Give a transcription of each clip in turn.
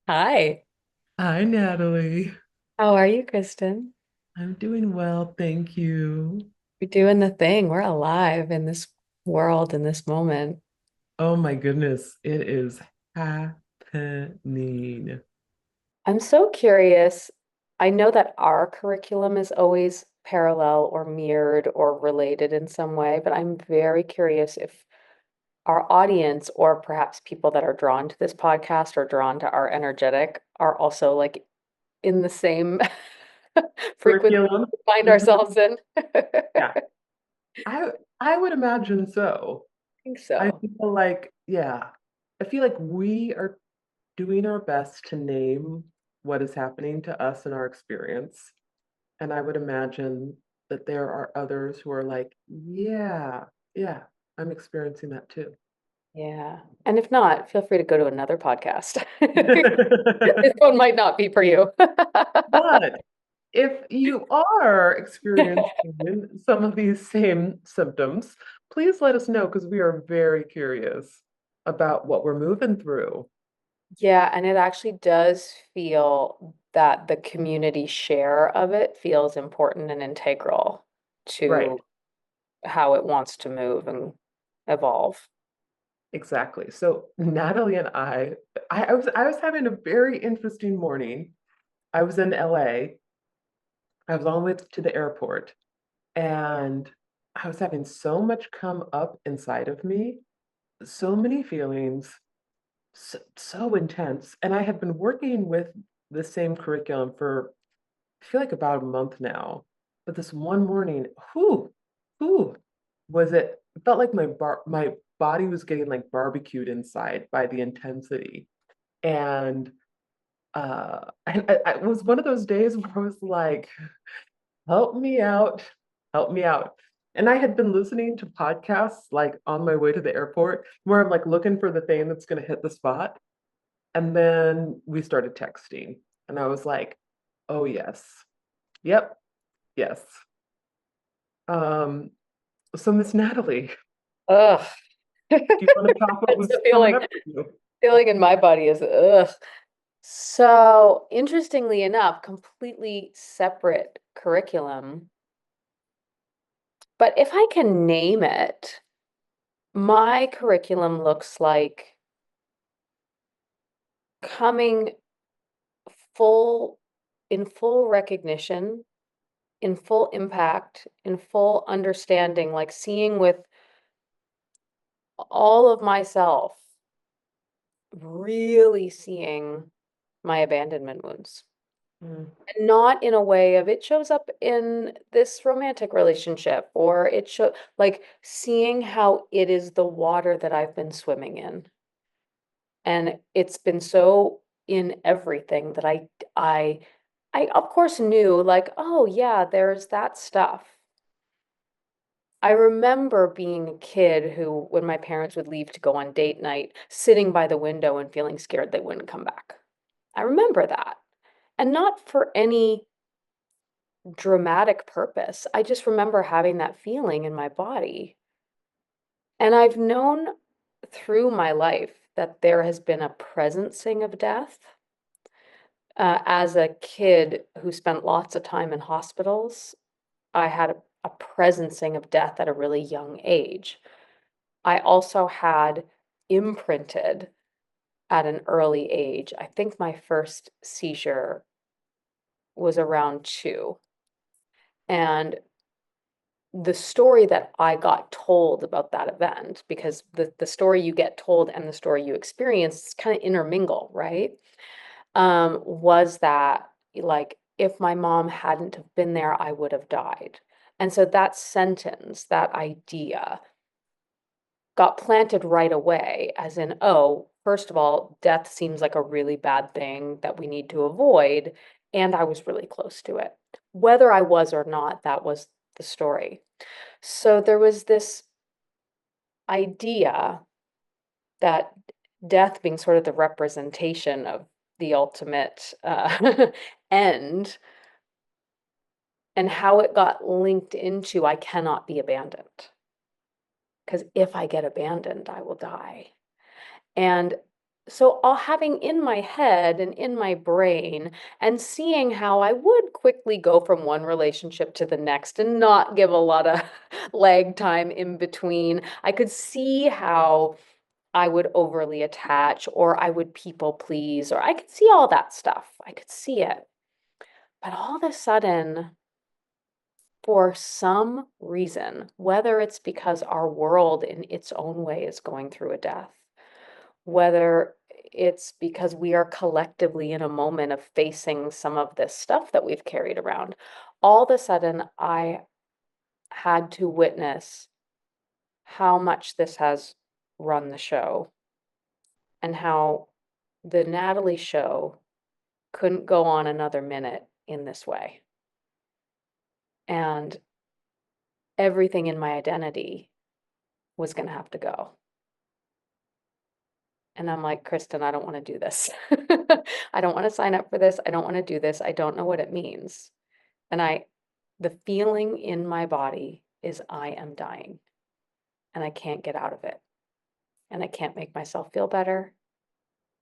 Hi. Hi, Natalie. How are you, Kristen? I'm doing well, thank you. We're doing the thing. We're alive in this world, in this moment. Oh my goodness, it is happening. I'm so curious. I know that our curriculum is always parallel or mirrored or related in some way, but I'm very curious if our audience or perhaps people that are drawn to this podcast or drawn to our energetic are also like in the same frequency Curriculum. we find Mhm. ourselves in. Yeah, I I I would imagine so. think I so. feel like, yeah, I feel like we are doing our best to name what is happening to us in our experience. And I would imagine that there are others who are like, yeah, yeah, I'm experiencing that too. Yeah. And if not, feel free to go to another podcast. This one might not be for you. But if you are experiencing some of these same symptoms, please let us know because we are very curious about what we're moving through. Yeah, and it actually does feel that the community share of it feels important and integral Right, to how it wants to move and evolve. exactly. So Natalie and I was having a very interesting morning. I was in LA. I was on the way to the airport, and I was having so much come up inside of me, so many feelings, so intense. And I had been working with the same curriculum for, I feel like about a month now. But this one morning, whoo, was it? It felt like my body was getting like barbecued inside by the intensity. And it was one of those days where I was like, help me out, help me out. And I had been listening to podcasts like on my way to the airport where I'm like looking for the thing that's going to hit the spot. And then we started texting, and I was like, oh, yes, yep, yes. Um, so, Miss Natalie, Ugh. do you want to talk what That's was the coming feeling. up for you? Feeling in my body is ugh. So, interestingly enough, completely separate curriculum. But if I can name it, my curriculum looks like coming full in full recognition, in full impact, in full understanding, like seeing with all of myself, really seeing my abandonment wounds. Mm, And not in a way of it shows up in this romantic relationship or it show like seeing how it is the water that I've been swimming in. And it's been so in everything that I of course knew like, oh yeah, there's that stuff. I remember being a kid who, when my parents would leave to go on date night, sitting by the window and feeling scared they wouldn't come back. I remember that. And not for any dramatic purpose. I just remember having that feeling in my body. And I've known through my life that there has been a presencing of death. As a kid who spent lots of time in hospitals, I had a presencing of death at a really young age. I also had imprinted at an early age. I think my first seizure was around 2. And the story that I got told about that event, because the story you get told and the story you experience kind of intermingle, right? Was that like if my mom hadn't have been there, I would have died. And so that sentence, that idea got planted right away, as in, oh, first of all, death seems like a really bad thing that we need to avoid. And I was really close to it. Whether I was or not, that was the story. So there was this idea that death being sort of the representation of the ultimate end and how it got linked into I cannot be abandoned. Because if I get abandoned, I will die. And so all having in my head and in my brain and seeing how I would quickly go from one relationship to the next and not give a lot of lag time in between. I could see how I would overly attach or I would people please, or I could see all that stuff. I could see it. But all of a sudden, for some reason, whether it's because our world in its own way is going through a death, whether it's because we are collectively in a moment of facing some of this stuff that we've carried around, all of a sudden I had to witness how much this has run the show and how the Natalie show couldn't go on another minute in this way. And everything in my identity was going to have to go. And I'm like, Kristin, I don't want to do this. I don't want to sign up for this. I don't want to do this. I don't know what it means. And the feeling in my body is I am dying and I can't get out of it. And I can't make myself feel better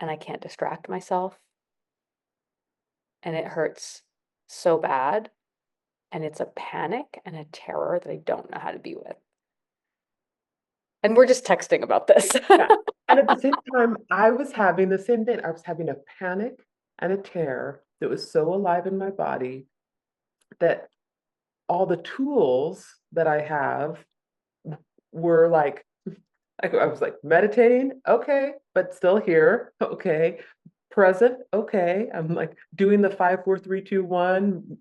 and I can't distract myself. And it hurts so bad. And it's a panic and a terror that I don't know how to be with. And we're just texting about this. Yeah. And at the same time, I was having the same thing. I was having a panic and a terror that was so alive in my body that all the tools that I have were like, I was like meditating, okay, but still here, okay, present, okay. I'm like doing the 5, 4, 3, 2, 1,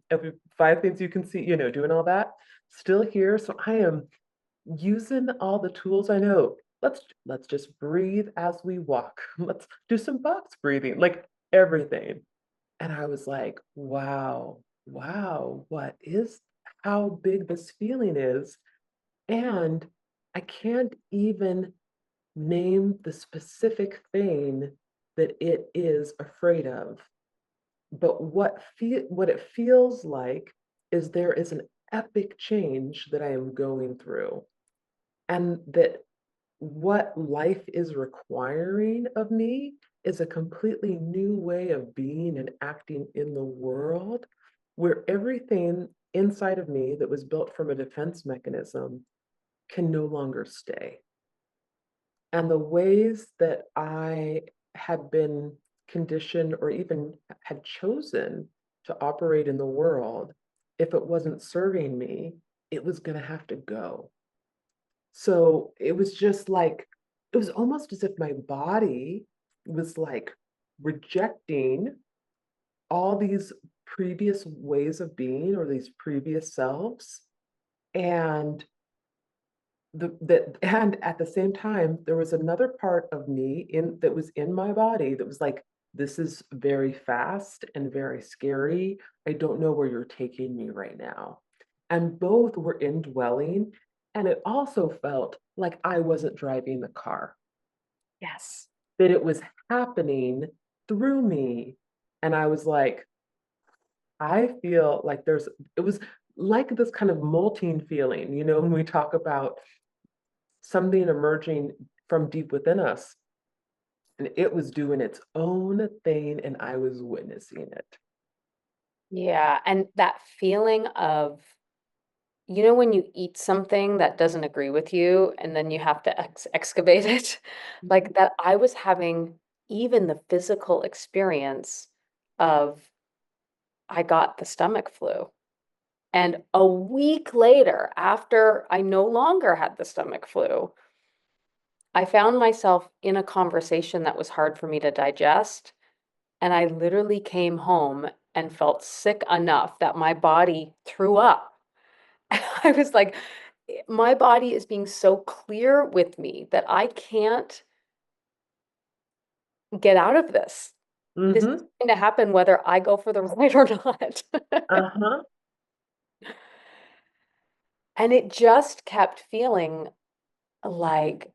five things you can see, doing all that, still here. So I am using all the tools I know. Let's just breathe as we walk. Let's do some box breathing, like everything. And I was like, wow, wow, what is how big this feeling is. And I can't even name the specific thing that it is afraid of. But what it feels like is there is an epic change that I am going through, and that what life is requiring of me is a completely new way of being and acting in the world, where everything inside of me that was built from a defense mechanism can no longer stay. And the ways that I had been conditioned or even had chosen to operate in the world, if it wasn't serving me, it was going to have to go. So it was just like, it was almost as if my body was like rejecting all these previous ways of being or these previous selves. And and at the same time, there was another part of me in that was in my body that was like, this is very fast and very scary. I don't know where you're taking me right now. And both were indwelling. And it also felt like I wasn't driving the car, Yes. that it was happening through me. And I was like, I feel like it was like this kind of molting feeling, when we talk about something emerging from deep within us, and it was doing its own thing and I was witnessing it. Yeah. And that feeling of, when you eat something that doesn't agree with you and then you have to excavate it, like that, I was having even the physical experience of I got the stomach flu. And a week later, after I no longer had the stomach flu, I found myself in a conversation that was hard for me to digest. And I literally came home and felt sick enough that my body threw up. I was like, my body is being so clear with me that I can't get out of this. This is Mm-hmm. going to happen whether I go for the ride or not. Uh-huh. And it just kept feeling like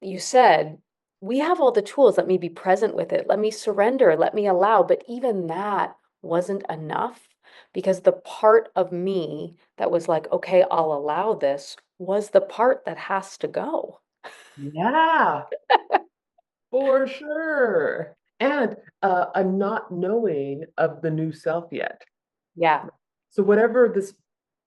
you said, we have all the tools. Let me be present with it. Let me surrender. Let me allow. But even that wasn't enough because the part of me that was like, okay, I'll allow this was the part that has to go. Yeah. For sure. And a not knowing of the new self yet. Yeah, So whatever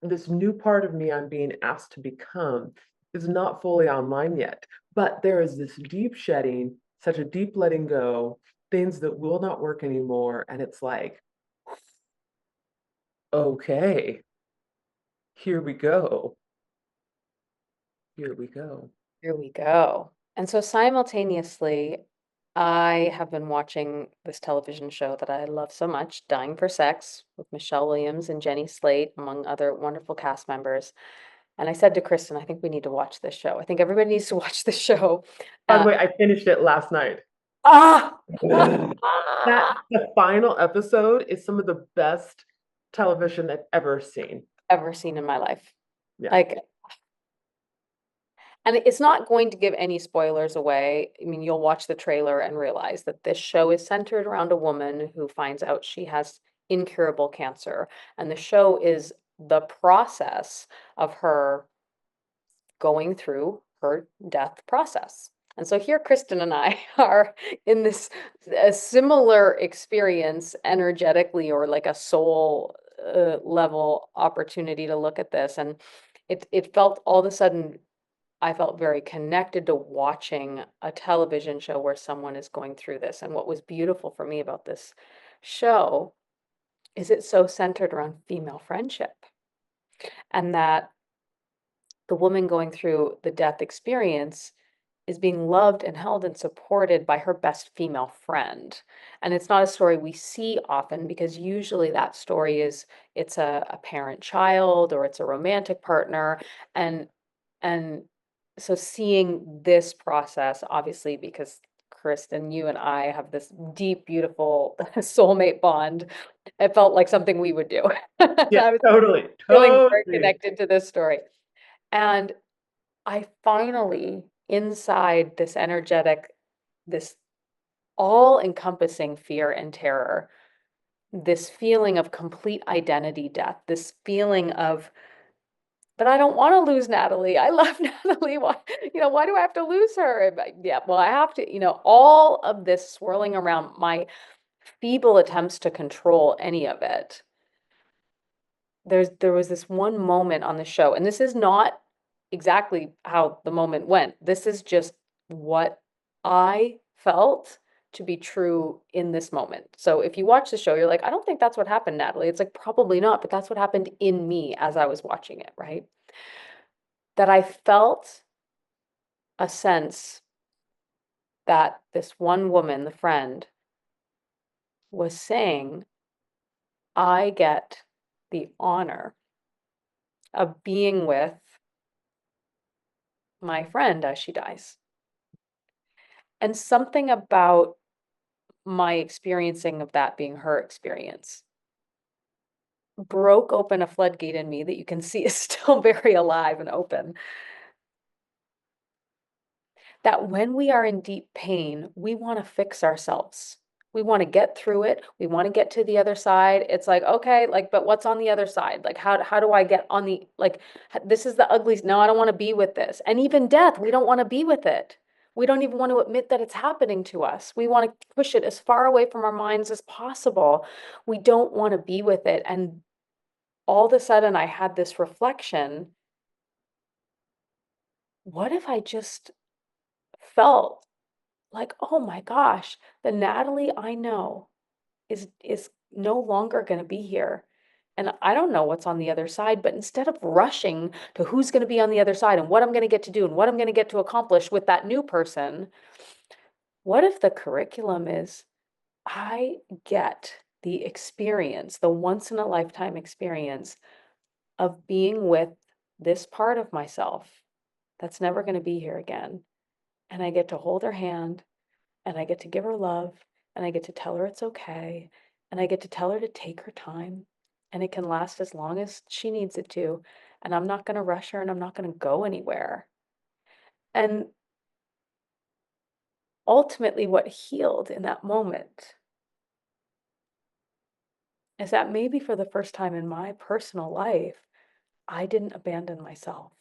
this new part of me I'm being asked to become is not fully online yet. But there is this deep shedding, such a deep letting go, things that will not work anymore. And it's like, okay, here we go. Here we go. here we go. And so simultaneously, I have been watching this television show that I love so much, Dying for Sex, with Michelle Williams and Jenny Slate, among other wonderful cast members. And I said to Kristen, I think we need to watch this show. I think everybody needs to watch this show. By the Uh, way, I finished it last night. ah, That the final episode is some of the best television I've ever seen. ever seen in my life. Yeah. Like, and it's not going to give any spoilers away. I mean, you'll watch the trailer and realize that this show is centered around a woman who finds out she has incurable cancer. And the show is the process of her going through her death process. And so here, Kristen and I are in this a similar experience energetically, or like a soul level opportunity to look at this. And it felt all of a sudden, I felt very connected to watching a television show where someone is going through this. And what was beautiful for me about this show is it's so centered around female friendship, and that the woman going through the death experience is being loved and held and supported by her best female friend. And it's not a story we see often, because usually that story is it's a parent child, or it's a romantic partner. And and so seeing this process, obviously, because Kristen, you and I have this deep, beautiful soulmate bond, it felt like something we would do. Yeah, I was totally, feeling very totally. connected to this story. And I finally, inside this energetic, this all-encompassing fear and terror, this feeling of complete identity death, this feeling of, but I don't want to lose Natalie. I love Natalie. Why, why do I have to lose her? Yeah, well, I have to, all of this swirling around my feeble attempts to control any of it. There was this one moment on the show, and this is not exactly how the moment went. This is just what I felt to be true in this moment. So if you watch the show, you're like, I don't think that's what happened, Natalie. It's like, probably not, but that's what happened in me as I was watching it, right? That I felt a sense that this one woman, the friend, was saying, I get the honor of being with my friend as she dies. And something about my experiencing of that being her experience broke open a floodgate in me that you can see is still very alive and open. That when we are in deep pain, we want to fix ourselves. We want to get through it. We want to get to the other side. It's like, okay, like, but what's on the other side? Like, how do I get on the, like, this is the ugly, no, I don't want to be with this. And even death, we don't want to be with it. We don't even want to admit that it's happening to us. We want to push it as far away from our minds as possible. We don't want to be with it. And all of a sudden, I had this reflection: what if I just felt like, oh my gosh, the Natalie I know is no longer going to be here. And I don't know what's on the other side, but instead of rushing to who's going to be on the other side and what I'm going to get to do and what I'm going to get to accomplish with that new person, what if the curriculum is, I get the experience, the once in a lifetime experience of being with this part of myself that's never going to be here again. And I get to hold her hand, and I get to give her love, and I get to tell her it's okay, and I get to tell her to take her time, and it can last as long as she needs it to, and I'm not going to rush her, and I'm not going to go anywhere. And ultimately, what healed in that moment is that maybe for the first time in my personal life, I didn't abandon myself.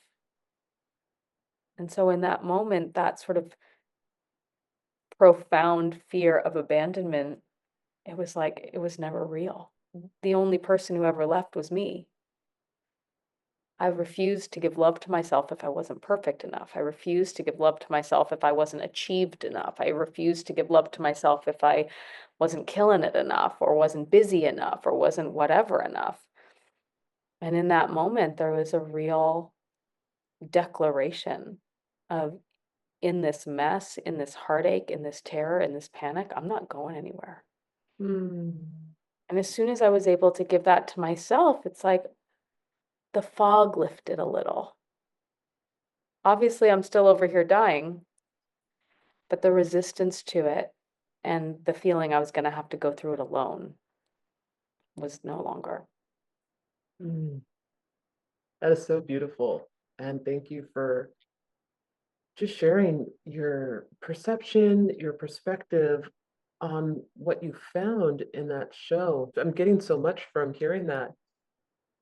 And so in that moment, that sort of profound fear of abandonment, it was like it was never real. The only person who ever left was me. I refused to give love to myself if I wasn't perfect enough. I refused to give love to myself if I wasn't achieved enough. I refused to give love to myself if I wasn't killing it enough or wasn't busy enough or wasn't whatever enough. And in that moment, there was a real declaration of, in this mess, in this heartache, in this terror, in this panic, I'm not going anywhere. Mm. And as soon as I was able to give that to myself, it's like the fog lifted a little. Obviously, I'm still over here dying, but the resistance to it and the feeling I was going to have to go through it alone was no longer. Mm. That is so beautiful. And thank you for just sharing your perception, your perspective on what you found in that show. I'm getting so much from hearing that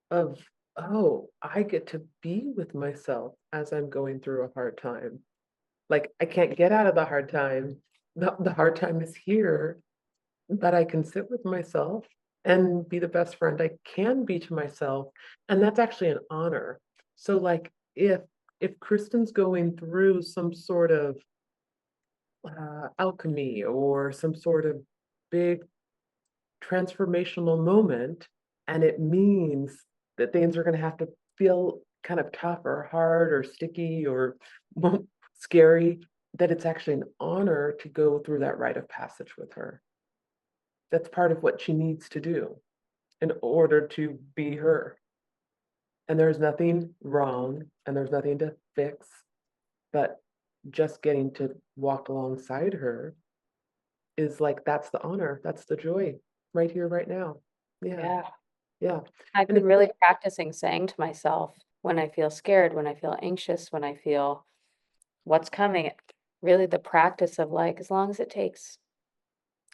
of, oh, I get to be with myself as I'm going through a hard time. Like I can't get out of the hard time. The hard time is here, but I can sit with myself and be the best friend I can be to myself. And that's actually an honor. So like if Kristen's going through some sort of alchemy or some sort of big transformational moment, and it means that things are going to have to feel kind of tough or hard or sticky or scary, that it's actually an honor to go through that rite of passage with her. That's part of what she needs to do in order to be her. And there's nothing wrong and there's nothing to fix, but just getting to walk alongside her is like that's the honor, that's the joy right here, right now. Yeah, Yeah. yeah. I've And been it's really practicing saying to myself when I feel scared, when I feel anxious, when I feel what's coming, really the practice of like, as long as it takes,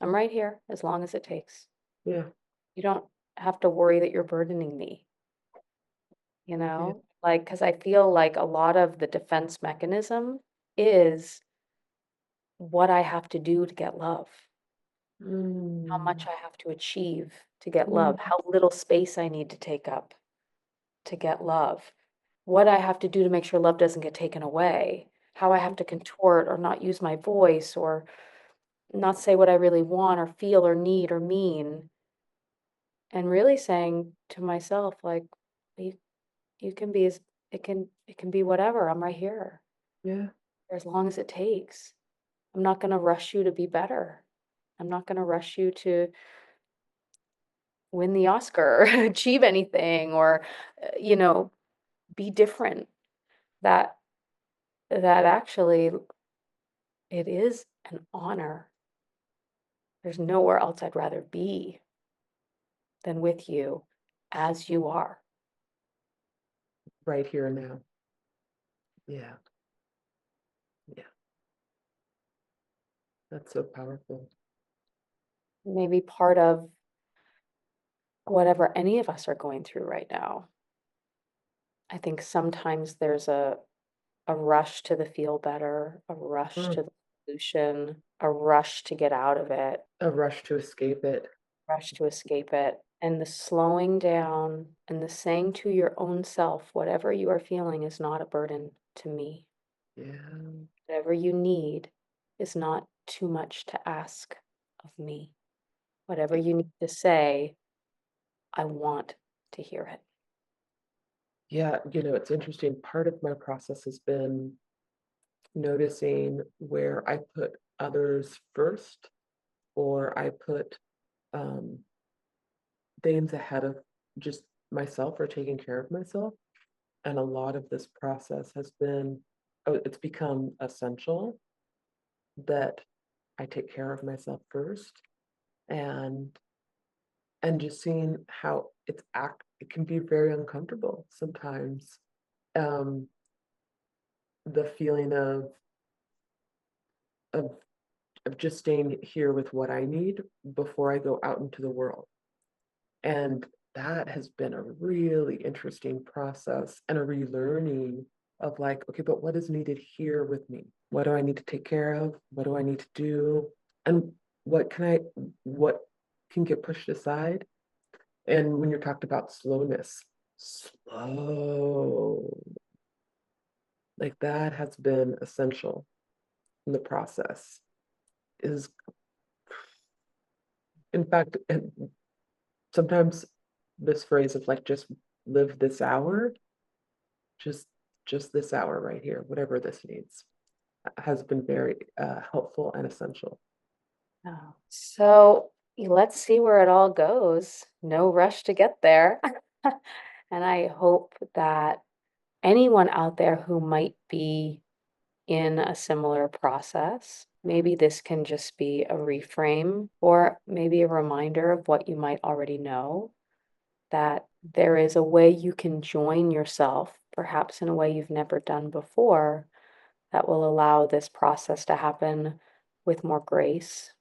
I'm right here, as long as it takes. yeah, You don't have to worry that you're burdening me, you yeah. know? Like, because I feel like a lot of the defense mechanism is what I have to do to get love, how much Mm, I have to achieve to get mm, love, how little space I need to take up to get love, what I have to do to make sure love doesn't get taken away, how I have to contort or not use my voice or not say what I really want or feel or need or mean. And really saying to myself, like, you, you can be as it can be whatever. I'm right here yeah, for as long as it takes. I'm not going to rush you to be better. I'm not going to rush you to win the Oscar, or achieve anything, or be different. That that actually it is an honor. There's nowhere else I'd rather be than with you as you are. right here and now. Yeah, yeah. That's so powerful. Maybe part of whatever any of us are going through right now. I think sometimes there's a rush to the feel better, a rush Mm, to the solution, a rush to get out of it, a rush to escape it. rush to escape it. And the slowing down and the saying to your own self, whatever you are feeling is not a burden to me. Yeah, Whatever you need is not too much to ask of me. Whatever you need to say, I want to hear it. yeah. It's interesting. Part of my process has been noticing where I put others first, or I put um, things ahead of just myself or taking care of myself. And a lot of this process has been, oh, it's become essential that I take care of myself first, and just seeing how it can be very uncomfortable sometimes. Um, the feeling of just staying here with what I need before I go out into the world. And that has been a really interesting process and a relearning of like, okay, but what is needed here with me? What do I need to take care of? What do I need to do? And what can I, what can get pushed aside? And when you're talked about slowness, slow, like that has been essential in the process. Is, in fact, and sometimes this phrase of like just live this hour, just just this hour right here, whatever this needs, has been very helpful and essential. Oh, so let's see where it all goes. No rush to get there. And I hope that anyone out there who might be in a similar process, maybe this can just be a reframe or maybe a reminder of what you might already know, that there is a way you can join yourself, perhaps in a way you've never done before, that will allow this process to happen with more grace,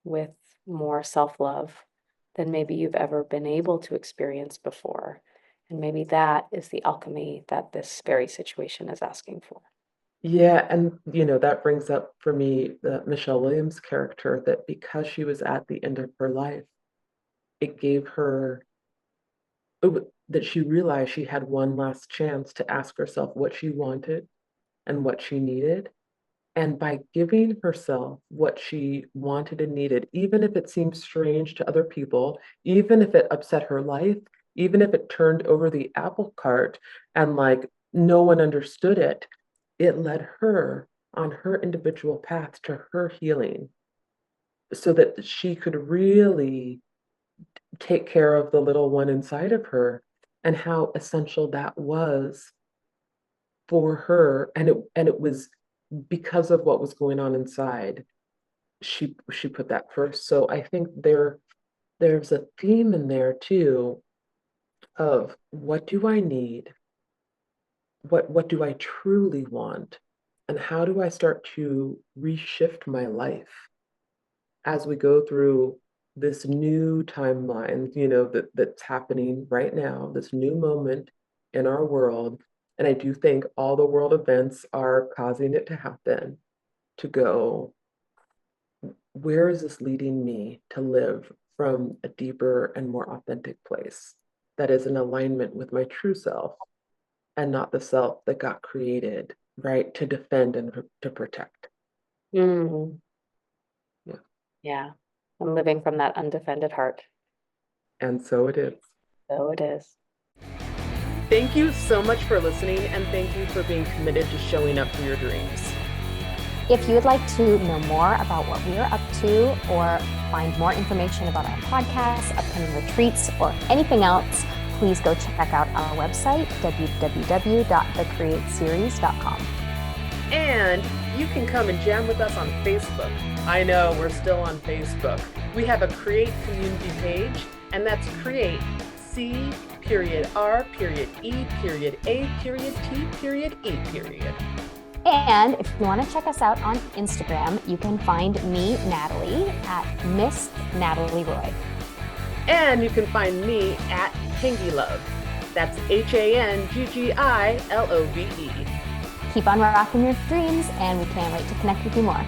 with more self-love than maybe you've ever been able to experience before. And maybe that is the alchemy that this very situation is asking for. Yeah, and that brings up for me the Michelle Williams character, that because she was at the end of her life, it gave her that she realized she had one last chance to ask herself what she wanted and what she needed. And by giving herself what she wanted and needed, even if it seemed strange to other people, even if it upset her life, even if it turned over the apple cart and like no one understood it, it led her on her individual path to her healing so that she could really take care of the little one inside of her, and how essential that was for her. And it was because of what was going on inside. She put that first. So I think there's a theme in there too of what do I need, what do I truly want, and how do I start to reshift my life as we go through this new timeline, that's happening right now, this new moment in our world. And I do think all the world events are causing it to happen, to go, where is this leading me to live from a deeper and more authentic place that is in alignment with my true self and not the self that got created, right, to defend and to protect. Mm, Yeah. yeah, I'm living from that undefended heart. And so it is. So it is. Thank you so much for listening, and thank you for being committed to showing up for your dreams. If you would like to know more about what we are up to or find more information about our podcasts, upcoming retreats, or anything else, please go check out our website, www.thecreateseries.com. And you can come and jam with us on Facebook. I know, we're still on Facebook. We have a Create community page, and that's Create, C.R.E.A.T.E. And if you want to check us out on Instagram, you can find me, Natalie, at Miss Natalie Roy. And you can find me at Hangy Love. That's HANGGILOVE. Keep on rocking your dreams, and we can't wait to connect with you more.